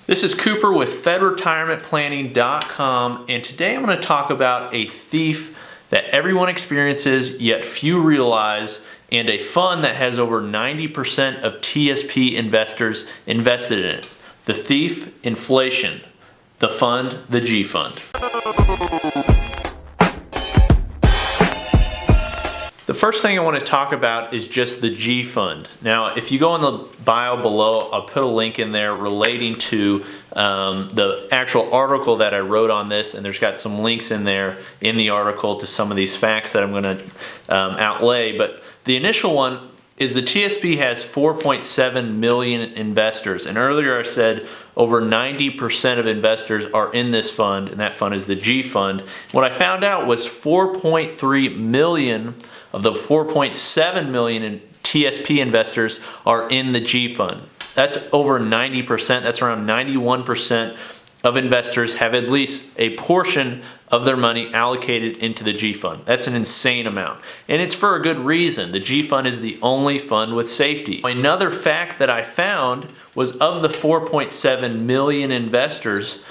This is Cooper with FedRetirementPlanning.com, and today I'm going to talk about a thief that everyone experiences yet few realize, and a fund that has over 90% of TSP investors invested in it. The thief, inflation. The fund, the G fund. The first thing I want to talk about is just the G fund. Now, if you go in the bio below, I'll put a link in there relating to the actual article that I wrote on this, and there's got some links in there in the article to some of these facts that I'm going to outlay. But the initial one is the TSP has 4.7 million investors, and earlier I said over 90% of investors are in this fund, and that fund is the G fund. What I found out was 4.3 million of the 4.7 million in TSP investors are in the G fund. That's over 90%. That's around 91% of investors have at least a portion of their money allocated into the G fund. That's an insane amount. And it's for a good reason. The G fund is the only fund with safety. Another fact that I found was of the 4.7 million investors,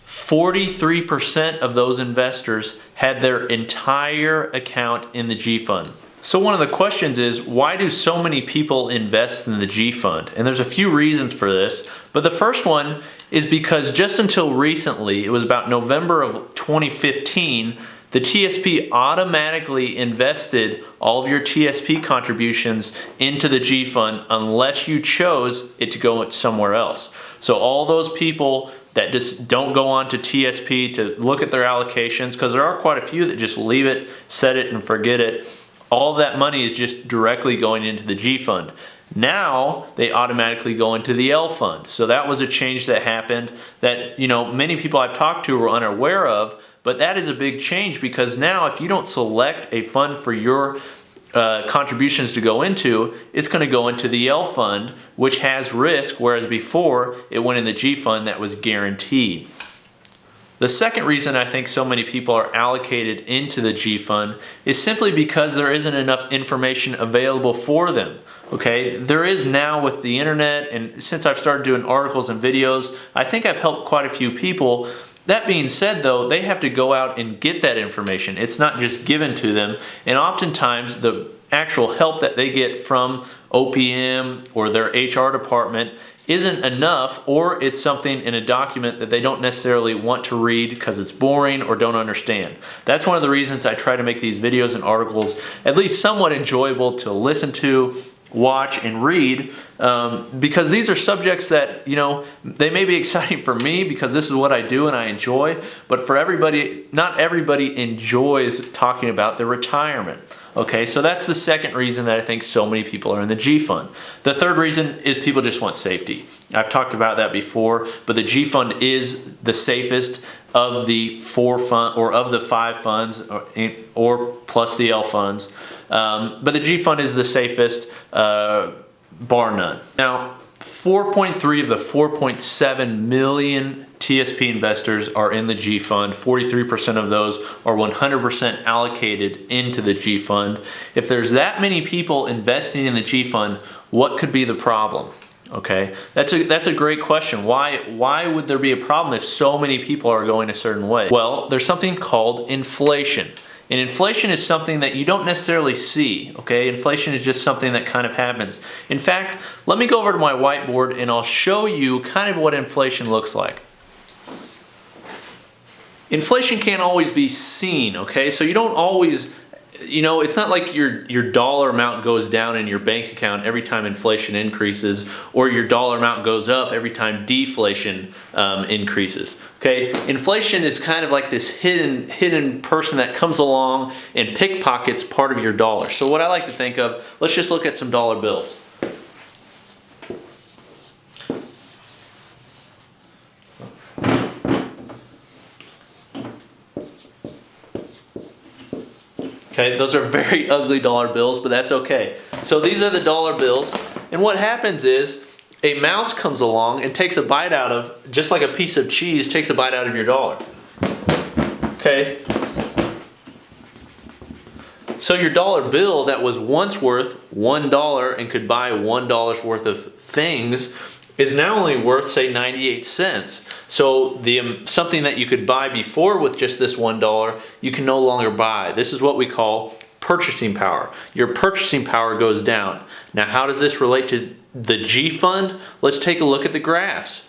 43% of those investors had their entire account in the G fund. So one of the questions is, why do so many people invest in the G fund? And there's a few reasons for this, but the first one is because just until recently, it was about November of 2015, the TSP automatically invested all of your TSP contributions into the G fund unless you chose it to go somewhere else. So all those people that just don't go on to TSP to look at their allocations, because there are quite a few that just leave it, set it, and forget it, all of that money is just directly going into the G fund. Now they automatically go into the L fund. So that was a change that happened that, many people I've talked to were unaware of, but that is a big change, because now if you don't select a fund for your contributions to go into, it's going to go into the L fund, which has risk, whereas before it went in the G fund that was guaranteed. The second reason I think so many people are allocated into the G fund is simply because there isn't enough information available for them. Okay, there is now with the internet, and since I've started doing articles and videos, I think I've helped quite a few people. That being said though, they have to go out and get that information. It's not just given to them, and oftentimes the actual help that they get from OPM or their HR department isn't enough, or it's something in a document that they don't necessarily want to read because it's boring or don't understand. That's one of the reasons I try to make these videos and articles at least somewhat enjoyable to listen to, watch, and read, because these are subjects that, they may be exciting for me because this is what I do and I enjoy, but for everybody, not everybody enjoys talking about their retirement. Okay, so that's the second reason that I think so many people are in the G fund. The third reason is people just want safety. I've talked about that before, but the G fund is the safest of the of the 5 funds, or plus the L funds. But the G fund is the safest, bar none. Now, 4.3 of the 4.7 million TSP investors are in the G fund. 43% of those are 100% allocated into the G fund. If there's that many people investing in the G fund, what could be the problem? Okay, that's a great question. Why would there be a problem if so many people are going a certain way? Well, there's something called inflation. And inflation is something that you don't necessarily see, okay? Inflation is just something that kind of happens. In fact, let me go over to my whiteboard and I'll show you kind of what inflation looks like. Inflation can't always be seen, okay? So you don't always, it's not like your dollar amount goes down in your bank account every time inflation increases, or your dollar amount goes up every time deflation increases. Okay, inflation is kind of like this hidden person that comes along and pickpockets part of your dollar. So what I like to think of, let's just look at some dollar bills. Okay, those are very ugly dollar bills, but that's okay. So these are the dollar bills, and what happens is a mouse comes along and takes a bite out of, just like a piece of cheese, takes a bite out of your dollar. Okay? So your dollar bill that was once worth $1 and could buy $1 worth of things is now only worth, say, 98 cents. So something that you could buy before with just this $1, you can no longer buy. This is what we call purchasing power. Your purchasing power goes down. Now, how does this relate to the G fund? Let's take a look at the graphs.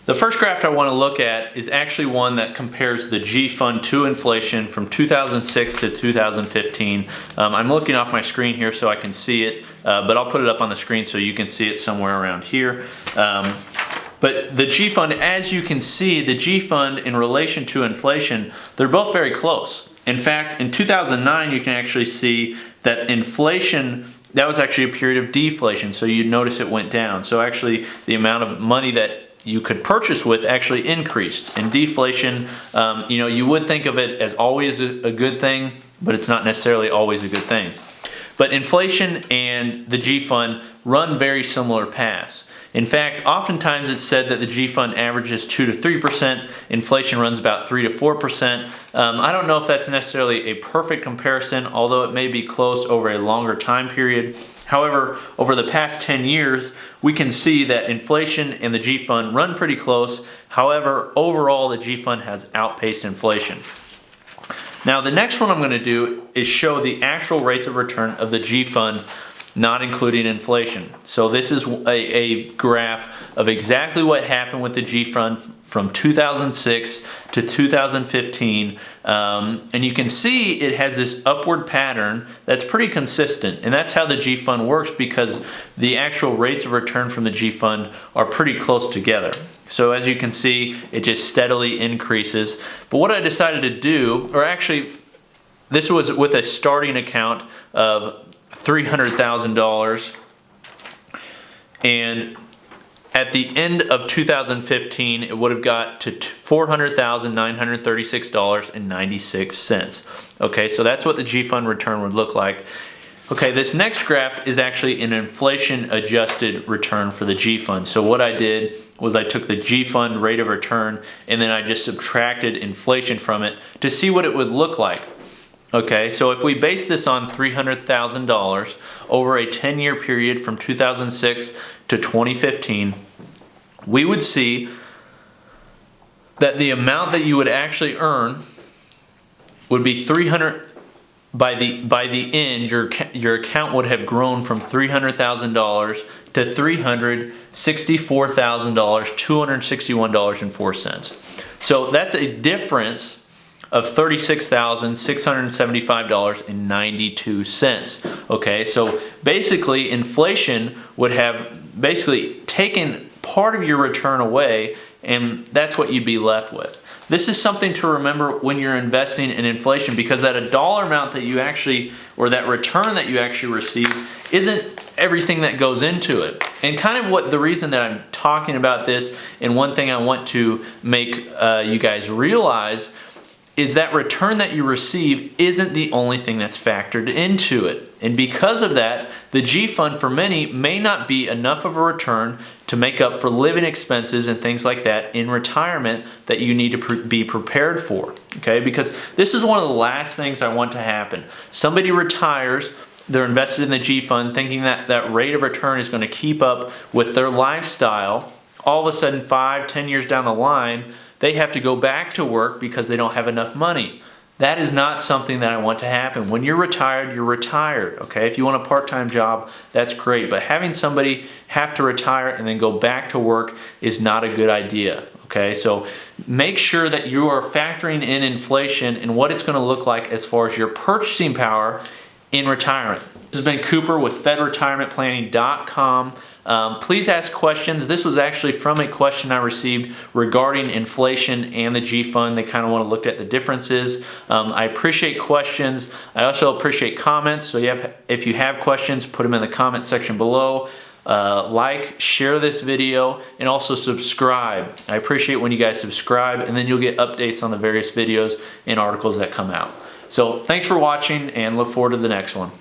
The first graph I want to look at is actually one that compares the G fund to inflation from 2006 to 2015. I'm looking off my screen here so I can see it, but I'll put it up on the screen so you can see it somewhere around here. But the G fund, as you can see, the G fund in relation to inflation, they're both very close. In fact, in 2009, you can actually see that inflation, that was actually a period of deflation, so you'd notice it went down. So actually, the amount of money that you could purchase with actually increased. And deflation, you would think of it as always a good thing, but it's not necessarily always a good thing. But inflation and the G fund run very similar paths. In fact, oftentimes it's said that the G fund averages 2 to 3%, inflation runs about 3 to 4%. I don't know if that's necessarily a perfect comparison, although it may be close over a longer time period. However, over the past 10 years, we can see that inflation and the G fund run pretty close. However, overall, the G fund has outpaced inflation. Now, the next one I'm going to do is show the actual rates of return of the G fund, not including inflation. So this is a graph of exactly what happened with the G fund from 2006 to 2015. And you can see it has this upward pattern that's pretty consistent. And that's how the G fund works, because the actual rates of return from the G fund are pretty close together. So as you can see, it just steadily increases. But what I decided to do, or actually, this was with a starting account of $300,000, and at the end of 2015 it would have got to $400,936.96. Okay, so that's what the G fund return would look like. Okay, this next graph is actually an inflation adjusted return for the G fund. So what I did was I took the G fund rate of return and then I just subtracted inflation from it to see what it would look like. Okay, so if we base this on $300,000 over a 10-year period from 2006 to 2015, we would see that the amount that you would actually earn would be by the end, your account would have grown from $300,000 to $364,261.04. So that's a difference of $36,675.92. Okay, so basically inflation would have basically taken part of your return away, and that's what you'd be left with. This is something to remember when you're investing in inflation, because that a dollar amount that you actually, or that return that you actually receive, isn't everything that goes into it. And kind of what the reason that I'm talking about this, and one thing I want to make you guys realize, is that return that you receive isn't the only thing that's factored into it. And because of that, the G fund for many may not be enough of a return to make up for living expenses and things like that in retirement that you need to be prepared for. Okay, because this is one of the last things I want to happen. Somebody retires, they're invested in the G fund thinking that that rate of return is going to keep up with their lifestyle. All of a sudden, 5-10 years down the line, they have to go back to work because they don't have enough money. That is not something that I want to happen. When you're retired, okay? If you want a part-time job, that's great. But having somebody have to retire and then go back to work is not a good idea, okay? So make sure that you are factoring in inflation and what it's going to look like as far as your purchasing power in retirement. This has been Cooper with FedRetirementPlanning.com. Please ask questions. This was actually from a question I received regarding inflation and the G fund. They kind of want to look at the differences. I appreciate questions. I also appreciate comments. So if you have questions, put them in the comment section below. Like, share this video, and also subscribe. I appreciate when you guys subscribe, and then you'll get updates on the various videos and articles that come out. So thanks for watching, and look forward to the next one.